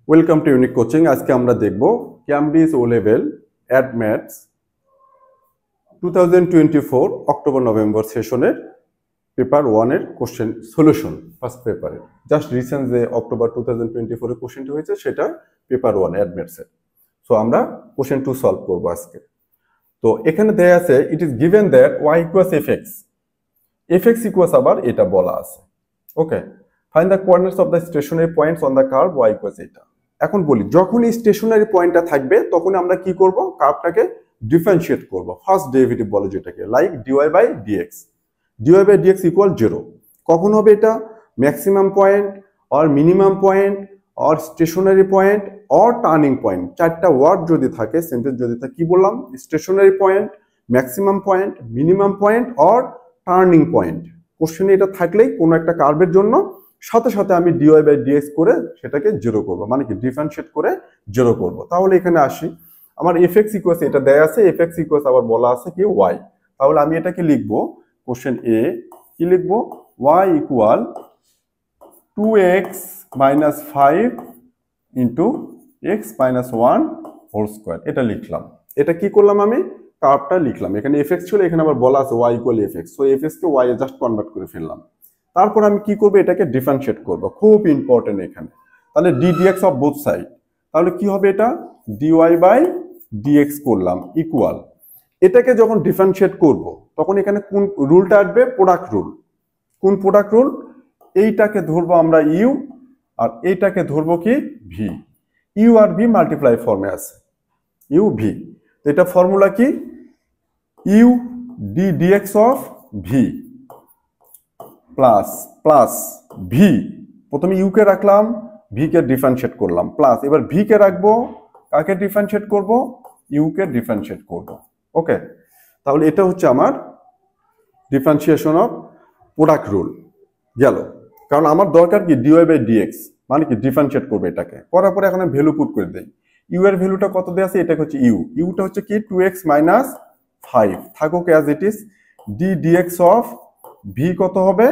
Welcome to unique coaching. আজকে আমরা দেখব Cambridge O level add maths 2024 October November সেশনের পেপার 1 এর কোশ্চেন সলিউশন ফার্স্ট পেপারে। জাস্ট রিসেন্ট যে অক্টোবর 2024 এর কোশ্চেনটি হয়েছে সেটা পেপার 1 অ্যাড ম্যাথসের। সো আমরা কোশ্চেন 2 সলভ করব আজকে। তো এখানে দেয়া আছে it is given that y equals fx equals আবার এটা বলা আছে। Okay, find the coordinates of the stationary points on the curve y equals এটা। এখন বলি, যখন এই স্টেশনারি পয়েন্টটা থাকবে তখন আমরা কি করব, কার্ভটাকে ডিফারেন্সিয়েট করব। ফার্স্ট ডেরিভেটিভ বলে যেটাকে, লাইক dy/dx, dy/dx ইকুয়াল 0। কখন হবে এটা? Maximum point or minimum point or stationary point or turning point, চারটা ওয়ার্ড যদি থাকে, সেন্টেন্স যদি থাকে, কি বললাম? Stationary point, maximum point, minimum point or turning point. কোশ্চেনে এটা থাকলেই কোনো একটা কার্ভের জন্য সাথে সাথে আমি dy/dx করে সেটাকে 0 করব, মানে কি ডিফারেন্সিয়েট করে 0 করব। তাহলে এখানে আসি, আমার fx ইকুয়ালস এটা দেয়া আছে, fx ইকুয়ালস আবার বলা আছে কি y। তাহলে আমি এটাকে লিখব, কোশ্চেন এ কি লিখব, y equal 2x minus 5 into x minus 1 whole square. এটা লিখলাম। এটা কি করলাম? আমি কার্ভটা লিখলাম। এখানে fx ছিল, এখানে আবার বলা আছে y equal fx, so fx কে y এ জাস্ট কনভার্ট করে ফেললাম। তারপর আমি কি করব, এটাকে ডিফারেন্সিয়েট করব, খুব ইম্পর্টেন্ট এখানে। তাহলে ddx অফ বোথ সাইড, তাহলে কি হবে এটা? dy/dx করলাম ইকুয়াল, এটাকে যখন ডিফারেন্সিয়েট করব তখন এখানে কোন রুলটা আসবে? Product rule. কোন প্রোডাক্ট রুল? এইটাকে ধরবো আমরা ইউ, আর এইটাকে ধরবো কি ভি। ইউ আর ভি মাল্টিপ্লাই ফর্মে আছে, ইউ ভি। এটা ফর্মুলা কি? U d dx of v plus plus v, প্রথমে ইউ কে রাখলাম, ভি কে ডিফারেন্সিয়েট করলাম, প্লাস এবার ভি কে রাখবো, কাকে ডিফারেন্সিয়েট করব? ইউ কে ডিফারেন্সিয়েট করব। ওকে, তাহলে এটা হচ্ছে আমার ডিফারেন্সিয়েশন অফ প্রোডাক্ট রুল গেল। কারণ আমার দরকার কি dy/dx, মানে কি ডিফারেন্সিয়েট করবে এটাকে। করার পরে এখন ভ্যালু পুট করে দেই। ইউ এর ভ্যালুটা কত দেয়া আছে? এটা হচ্ছে ইউ, ইউটা হচ্ছে কি 2x minus 5 থাকুক as it is. ddx of v কত হবে?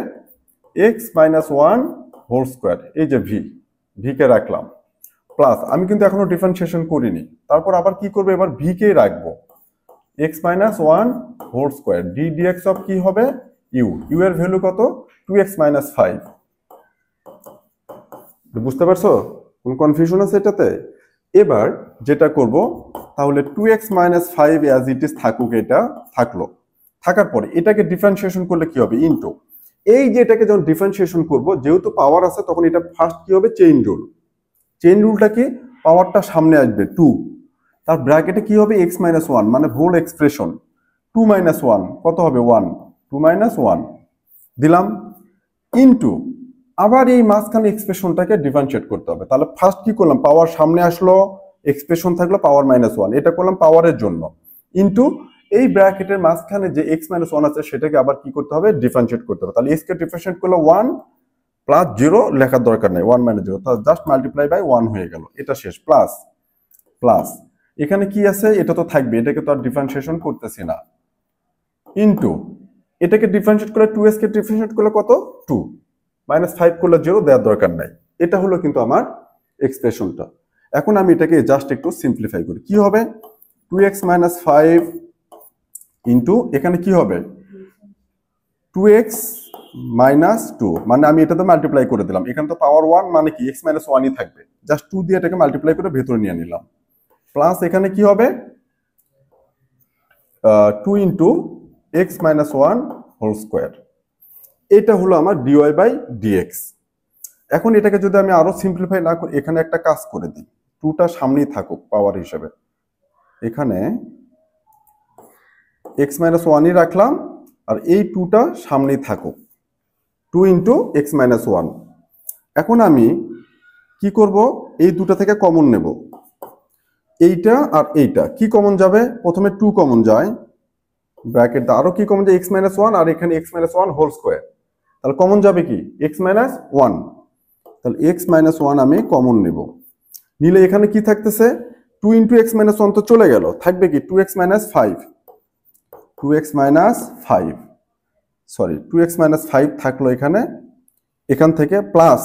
x minus 1 whole square. এই যে ভি, ভি কে রাখলাম, প্লাস আমি কিন্তু এখনো ডিফারেন্সিয়েশন করিনি। তারপর আবার কি করব, এবার ভি কে রাখবো, x minus 1 whole square. ddx of কি হবে? ইউ, ইউ এর ভ্যালু কত? 2x minus 5। বুঝতে পারছো? কোন কনফিউশন আছে এটাতে? এবার যেটা করব, তাহলে 2x minus 5 as it is থাকুক, এটা থাকলো। থাকার পরে এটাকে ডিফারেন্সিয়েশন করলে কি হবে? ইনটু, এই যে এটাকে যখন ডিফারেন্সিয়েশন করব, যেহেতু পাওয়ার আছে তখন এটা ফার্স্ট কি হবে? Chain rule. চেইন রুলটা কি? পাওয়ারটা সামনে আসবে 2, তার ব্র্যাকেটে কি হবে? x minus 1, মানে হোল এক্সপ্রেশন। 2 minus 1 কত হবে? 1, 2 minus 1 দিলাম, ইনটু আবার এই মাঝখানে এক্সপ্রেশনটাকে ডিফারেন্সিয়েট করতে হবে। তাহলে ফার্স্ট কি করলাম? পাওয়ার সামনে আসলো, এক্সপ্রেশন থাকলো পাওয়ার -1, এটা করলাম পাওয়ারের জন্য, ইনটু এই ব্র্যাকেটের মাঝখানে যে x - 1 আছে সেটাকে আবার কি করতে হবে? ডিফারেন্সিয়েট করতে হবে। তাহলে x কে ডিফারেন্সিয়েট করলে 1 প্লাস 0 লেখার দরকার নেই, 1 - 0, তাহলে জাস্ট মাল্টিপ্লাই বাই 1 হয়ে গেল। এটা শেষ। প্লাস প্লাস এখানে কি আছে? এটা তো থাকবে, এটাকে তো আর ডিফারেন্সিয়েশন করতেছি না, ইনটু এটাকে ডিফারেন্সিয়েট করলে 2s কে ডিফারেন্সিয়েট করলে কত? 2 -5 করলে 0 দেওয়ার দরকার নাই। এটা হলো কিন্তু আমার এক্সপ্রেশনটা। এখন আমি এটাকে জাস্ট একটু সিম্পলিফাই করি। কি হবে? 2x - 5 ইনটু এখানে কি হবে? 2x - 2, মানে আমি এটাতে মাল্টিপ্লাই করে দিলাম। এখানে তো পাওয়ার 1, মানে কি x - 1ই থাকবে, জাস্ট 2 দিয়ে এটাকে মাল্টিপ্লাই করে ভেতরে নিয়ে নিলাম। প্লাস এখানে কি হবে? 2 ইনটু x - 1 হোল স্কয়ার। এটা হলো আমার dy/dx। এখন এটাকে যদি আমি আরো সিম্পলিফাই না করি, এখানে একটা কাজ করে দিই, 2টা সামনেই থাকুক পাওয়ার হিসেবে, এখানে x - 1ই রাখলাম, আর এই 2টা সামনেই থাকুক, 2 ইনটু x - 1। এখন আমি কি করব? এই দুটা থেকে কমন নেব, এইটা আর এইটা কি কমন যাবে? প্রথমে 2 কমন যায়, ব্র্যাকেট আরো কি কমন যায়? x - 1, আর এখানে x - 1 হোল স্কয়ার। তাহলে কমন যাবে কি? x - 1। তাহলে x - 1 আমি কমন নেব, নিলে এখানে কি থাকতেছে? 2 ইনটু x - 1 তো চলে গেল, থাকবে কি? 2x - 5, 2x - 5, সরি 2x - 5 থাকলো এখানে, এখান থেকে প্লাস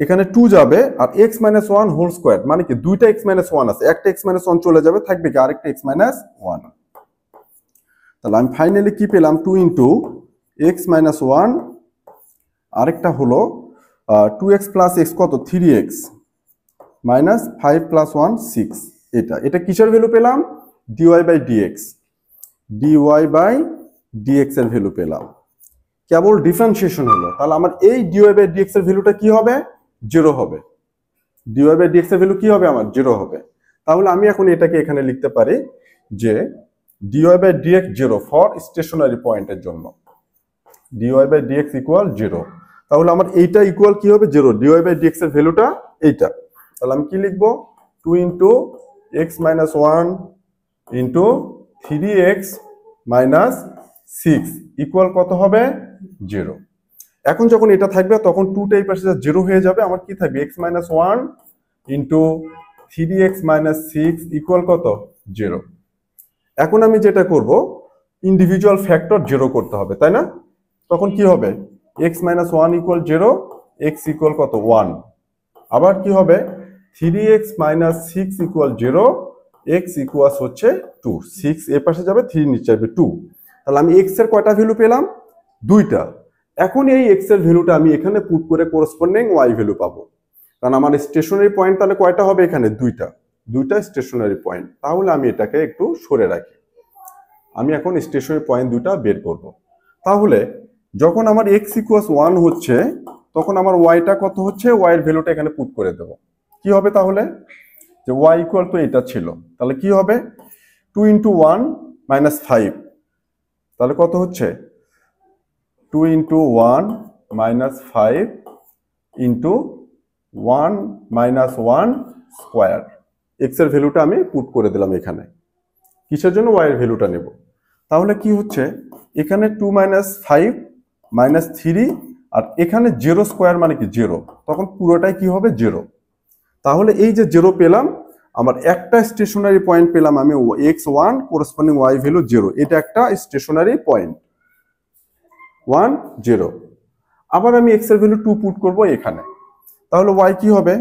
এখানে 2 যাবে আর x মাইনাস 1 হোল স্কোয়ার, মানে কি দুইটা x মাইনাস 1 আছে, একটা x মাইনাস 1 চলে যাবে, থাকবে কি আরেকটা x মাইনাস 1। তাহলে আমি ফাইনালি কি পেলাম 2 ইন্টু x মাইনাস 1, আরেকটা হলো 2x প্লাস x কত 3x মাইনাস 5 প্লাস 1 6। এটা কিসের ভ্যালু পেলাম? dy by dx, dy by dx এর ভ্যালু পেলাম। কেবল ডিফারেন্সিয়েশন হলো, তাহলে আমার এই dy বাই dx এর ভ্যালুটা কি হবে? 0 হবে। dy বাই dx এর ভ্যালু কি হবে? আমার 0 হবে। তাহলে আমি এখন এটাকে এখানে লিখতে পারি যে dy by dx 0 for stationary পয়েন্টের জন্য, dy বাই dx ইকুয়াল 0। তাহলে আমার এইটা ইকুয়াল কি হবে? 0। dy বাই dx এর ভ্যালুটা এইটা। তাহলে আমি কি লিখবো? 2 into x minus 1 into 3x minus 6 equal কত হবে? 0। এখন যখন এটা থাকবে তখন 2টা এই পাশে 0 হয়ে যাবে, আমার কি থাকবে? x minus 1 into 3x minus 6 equal কত? 0। এখন আমি যেটা করব, ইন্ডিভিজুয়াল ফ্যাক্টর 0 করতে হবে, তাই না? তখন কি হবে? x minus 1 equal 0, x equal কত? 1। আবার কি হবে? 3x minus 6 equal 0, x equal হচ্ছে 2। 6 এ পাশে যাবে, 3 নিচে যাবে 2। তাহলে আমি x এর কয়টা ভ্যালু পেলাম? 2টা। এখন এই x এর ভ্যালুটা আমি এখানে পুট করে করসপন্ডিং y ভ্যালু পাবো, কারণ আমার স্টেশনারি পয়েন্ট তাহলে কয়টা হবে? এখানে 2টা স্টেশনারি পয়েন্ট। তাহলে আমি এটাকে একটু সরে রাখি, আমি এখন স্টেশনারি পয়েন্ট 2টা বের করব। তাহলে যখন আমার x ইকুয়াল 1 হচ্ছে, তখন আমার y-টা কত হচ্ছে? y এর ভ্যালুটা এখানে পুট করে দেব। কি হবে তাহলে? যে y ইকুয়াল তো এটা ছিল, তাহলে কি হবে? 2 ইন্টু 1 মাইনাস 5, তাহলে কত হচ্ছে? 2 into 1 minus 5 into 1 minus 1 square. X এর ভ্যালুটা আমি পুট করে দিলাম এখানে। কিসের জন্য? y এর ভ্যালুটা নেব। তাহলে কি হচ্ছে? এখানে 2 মাইনাস 5 মাইনাস 3, আর এখানে 0 স্কোয়ার মানে কি 0, তখন পুরোটাই কি হবে? 0। তাহলে এই যে 0 পেলাম, আমার একটা স্টেশনারি পয়েন্ট পেলাম আমি, x1 করসপন্ডিং y ভ্যালু 0, এটা একটা স্টেশনারি পয়েন্ট 1 0। আবার আমি x এর ভ্যালু 2 পুট করব এখানে, তাহলে y কি হবে?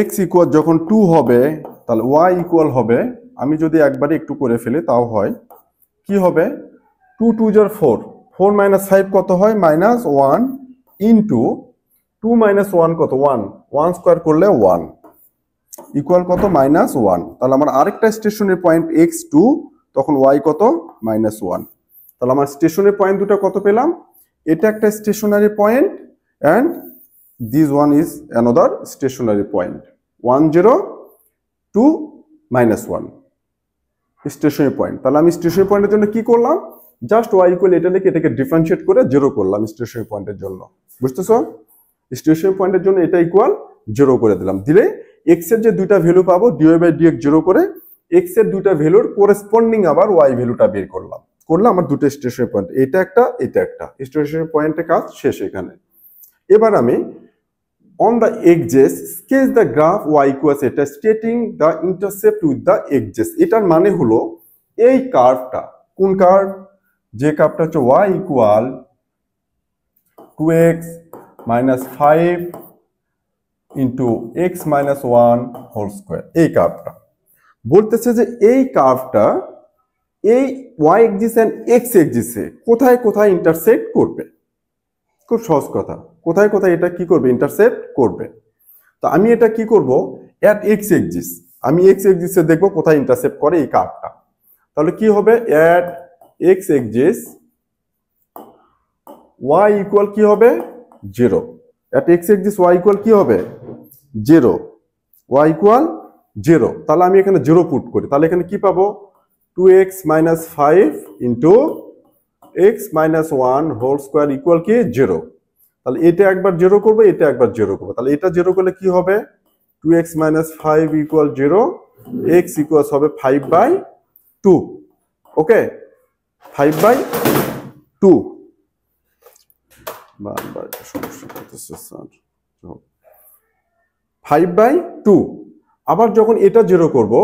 x ইকুয়াল যখন 2 হবে, তাহলে y ইকুয়াল হবে, আমি যদি একবারে একটু করে ফেলি তাও হয়, কি হবে? 2 2 যার 4, 4 মাইনাস 5 কত হয়? মাইনাস 1 ইন্টু 2 মাইনাস 1 কত? 1, 1 স্কোয়ার করলে 1 ইকুয়াল কত? মাইনাস 1। তাহলে আমার আরেকটা স্টেশনারি পয়েন্ট x2, তখন y কত? মাইনাস 1। তাহলে আমার স্টেশনারি পয়েন্ট দুটো কত পেলাম? এটা একটা stationary point, and this one is another stationary point. 1 0 2 minus 1 stationary point. তাহলে আমি স্টেশনারি পয়েন্টের জন্য কি করলাম? জাস্ট y ইকুয়াল এটা লিখে এটাকে ডিফারেন্সিয়েট করে 0 করলাম স্টেশনারি পয়েন্টের জন্য। বুঝতেছো? স্টেশনারি পয়েন্টের জন্য এটা ইকুয়াল 0 করে দিলাম, দিলে x এর যে দুইটা ভ্যালু পাবো dy বাই dx 0 করে x এর দুইটা ভ্যালুর কোরেসপন্ডিং আবার y ভ্যালুটা বের করলাম, আমার দুটো স্টেশনারি পয়েন্ট, এটা একটা স্টেশনারি পয়েন্টের কাজ শেষ এখানে। এবার আমি on the edges sketch the graph y equals এটা stating the intercept with the edges। এটার মানে হলো এই কার্ভটা, কোন কার্ভ? যে কার্ভটা হচ্ছে y equal 2x minus 5 into x minus 1 whole square, এই কার্ভটা বলতেছে যে এই কার্ভটা এই y এক্সিস এন্ড x এক্সিসে কোথায় কোথায় ইন্টারসেক্ট করবে। খুব সহজ কথা, কোথায় কোথায় এটা কি করবে? ইন্টারসেক্ট করবে। তো আমি এটা কি করব? এট x এক্সিস, আমি x এক্সিসে দেখব কোথায় ইন্টারসেক্ট করে এই কার্ভটা। তাহলে কি হবে? এট x এক্সিস y ইকুয়াল কি হবে? 0। এট x এক্সিস y ইকুয়াল কি হবে? 0, y ইকুয়াল 0। তাহলে আমি এখানে 0 পুট করি, তাহলে এখানে কি পাবো? 2x minus 5 into x minus 1 whole square equal কি? 0। তাহলে এটা একবার 0 করবো, এটা একবার 0 করবো, তাহলে এটা 0 করলে কি হবে? 2x minus 5 equal 0, x equal হবে 5/2। ওকে, 5/2। বারবার সমস্যা করতেছে স্যার। 5/2। আবার যখন এটা 0 করব,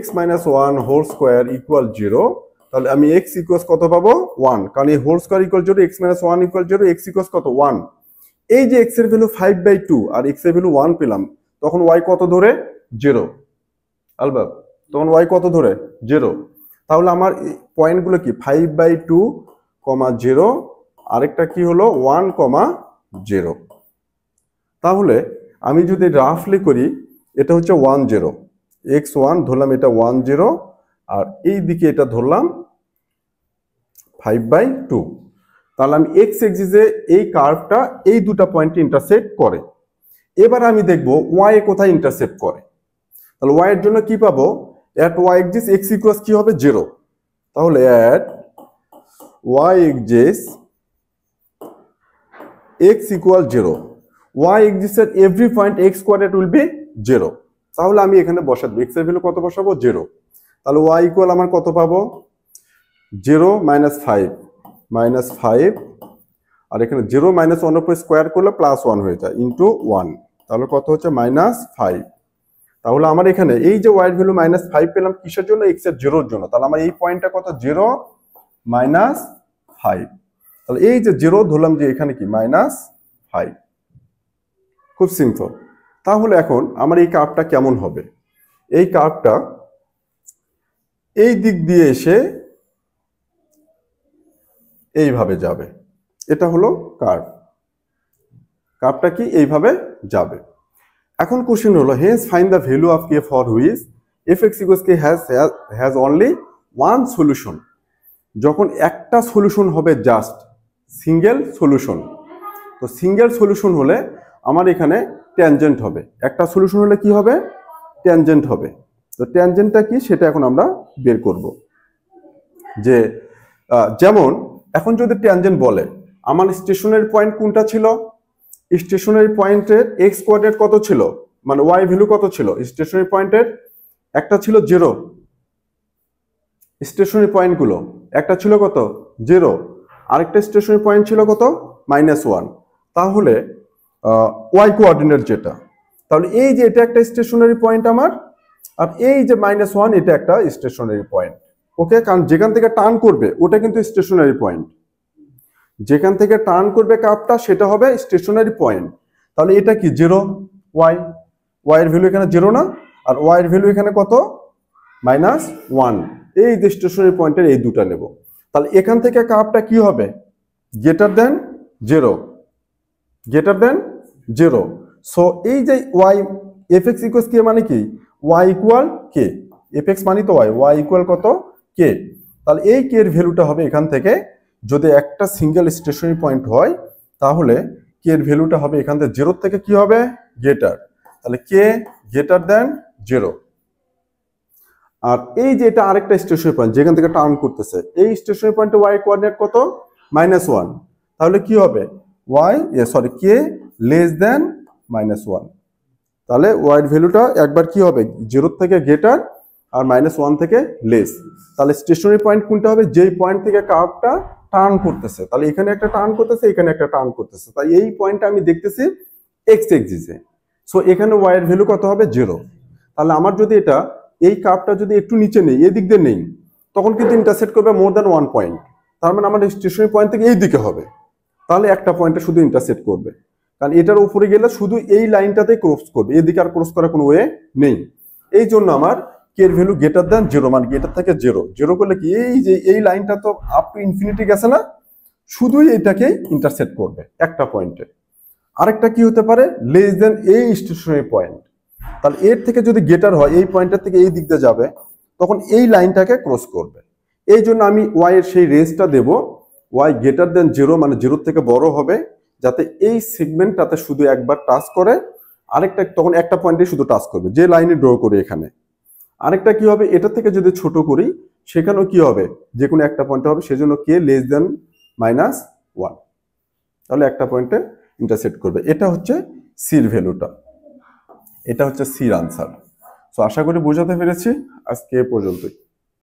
x minus 1 whole square equal 0, তাহলে আমি x ইকুয়াল কত পাবো? 1, কারণ এই whole square equal 0, x minus 1 equal 0, x equal কত? 1। এই যে x এর ভ্যালু 5/2 আর x এর ভ্যালু 1 পেলাম, তখন y কত ধরে? 0। আলবাব তখন y কত ধরে? 0। তাহলে আমার পয়েন্টগুলো কি? 5/2, 0, আরেকটা কি হলো 1, 0। তাহলে আমি যদি রাফলি করি, এটা হচ্ছে 1, 0, x1 ধরলাম, এটা 1, 0, আর এই দিকে এটা ধরলাম 5/2। তাহলে আমি x এক্সিসে এই কার্ভটা এই দুটা পয়েন্টে ইন্টারসেক্ট করে। এবার আমি দেখব y এ কোথায় ইন্টারসেক্ট করে। তাহলে y এর জন্য কি পাবো? at y axis x equals কি হবে? 0। তাহলে at y axis x equal 0, y axis এর every point x coordinate will be 0। তাহলে আমি এখানে বসাবো, x এর ভ্যালু কত বসাবো? 0। তাহলে y ইকুয়াল আমার কত পাবো? 0 - 5 -5, আর এখানে 0 - 1 এর উপর স্কয়ার করলে +1 হয়ে যায়, ইনটু 1। তাহলে কত হচ্ছে? -5। তাহলে আমার এখানে এই যে y এর ভ্যালু -5 পেলাম কিসের জন্য? x এর 0 এর জন্য। তাহলে আমার এই পয়েন্টটা কত? 0 - 5। তাহলে এই যে 0 ধরলাম যে এখানে কি? -5। খুব সিম্পল। তাহলে এখন আমার এই কার্ভটা কেমন হবে? এই কার্ভটা এই দিক দিয়ে এসে এইভাবে যাবে। এটা হলো কার্ভ। কার্ভটা কি? এইভাবে যাবে। এখন কোশ্চেন হলো, hence find the value of k for which f(x = k) has only one solution. যখন একটা সলিউশন হবে, জাস্ট সিঙ্গেল সলিউশন। তো সিঙ্গেল সলিউশন হলে আমার এখানে ট্যানজেন্ট হবে। একটা সলিউশন হলে কি হবে? ট্যানজেন্ট হবে। তো ট্যানজেন্টটা কি সেটা এখন আমরা বের করব। যে যেমন এখন যদি ট্যানজেন্ট বলে, আমার স্টেশনারি পয়েন্ট কোনটা ছিল? স্টেশনারি পয়েন্টের এক্স কোঅর্ডিনেট কত ছিল, মানে ওয়াই ভ্যালু কত ছিল? স্টেশনারি পয়েন্টের একটা ছিল 0, স্টেশনারি পয়েন্টগুলো একটা ছিল কত? 0, আরেকটা স্টেশনারি পয়েন্ট ছিল কত? -1। তাহলে ওয়াই কোঅর্ডিনেট যেটা, তাহলে এই যে এটা একটা স্টেশনারি পয়েন্ট আমার, আর এই যে -1 এটা একটা স্টেশনারি পয়েন্ট। ওকে, কারণ যেখান থেকে টার্ন করবে ওটা কিন্তু স্টেশনারি পয়েন্ট, যেখান থেকে টার্ন করবে কার্ভটা সেটা হবে স্টেশনারি পয়েন্ট। তাহলে এটা কি? 0, ওয়াই এর ভ্যালু এখানে 0 না, আর ওয়াই এর ভ্যালু এখানে কত? -1। এই যে স্টেশনারি পয়েন্টের এই দুটা নেব। তাহলে এখান থেকে কার্ভটা কি হবে? Greater than 0, greater than 0। So এই যে y f(x = k) মানে কি? y = k, f(x) মানে তো y = কত? k। তাহলে এই k এর ভ্যালুটা হবে এখান থেকে, যদি একটা সিঙ্গেল স্টেশনারি পয়েন্ট হয় তাহলে k এর ভ্যালুটা হবে এখান থেকে 0 থেকে কি হবে? গ্রেটার। তাহলে k গ্রেটার দেন 0। আর এই যে এটা আরেকটা স্টেশনারি পয়েন্ট যেখান থেকে টার্ন করতেছে, এই স্টেশনারি পয়েন্টে y কোঅর্ডিনেট কত? -1। তাহলে কি হবে? k less than -1। তাহলে y এর ভ্যালুটা একবার কি হবে? 0 থেকে গ্রেটার আর -1 থেকে লেস। তাহলে স্টেশনারি পয়েন্ট কোনটা হবে? যেই পয়েন্ট থেকে কার্ভটা টার্ন করতেছে। তাহলে এখানে একটা টার্ন করতেছে, এখানে একটা টার্ন করতেছে। তাই এই পয়েন্টটা আমি দেখতেছি x এক্সিসে। সো এখানে y এর ভ্যালু কত হবে? 0। তাহলে আমার যদি এটা এই কার্ভটা যদি একটু নিচে নেই, এই দিক দিয়ে নেই, তখন কিন্তু ইন্টারসেক্ট করবে মোর দ্যান 1 পয়েন্ট। তার মানে আমার স্টেশনারি পয়েন্ট থেকে এই দিকে হবে। তাহলে একটা পয়েন্টে শুধু ইন্টারসেক্ট করবে, কারণ এটার উপরে গেলে শুধু এই লাইনটাতে ক্রস করবে, এদিকে আর ক্রস করার কোনো ওয়ে নেই। এই জন্য আমার k এর ভ্যালু গ্রেটার দেন 0, মানে গ্রেটার থেকে 0 করলে কি এই যে এই লাইনটা তো আপ টু ইনফিনিটি গেছে না, শুধুই এটাকেই ইন্টারসেক্ট করবে একটা পয়েন্টে। আরেকটা কি হতে পারে? লেস দেন এই স্টেশনারি পয়েন্ট। তাহলে এর থেকে যদি গ্রেটার হয়, এই পয়েন্টের থেকে এই দিক দিয়ে যাবে, তখন এই লাইনটাকে ক্রস করবে। এই জন্য আমি y এর সেই রেঞ্জটা দেব y গ্রেটার দেন 0, মানে 0 থেকে বড় হবে, যাতে এই সেগমেন্টটাতে শুধু একবার টাচ করে, আরেকটা তখন একটা পয়েন্টে শুধু টাচ করবে, যে লাইনে ড্র করি এখানে। আরেকটা কি হবে? এটা থেকে যদি ছোট করি সেখানেও কি হবে? যে কোনো একটা পয়েন্টে হবে, সেজন্য k লেস দেন -1। তাহলে একটা পয়েন্টে ইন্টারসেক্ট করবে। এটা হচ্ছে সির ভ্যালুটা, এটা হচ্ছে সির আনসার। সো আশা করি বোঝাতে পেরেছি। আজকে এ পর্যন্তই।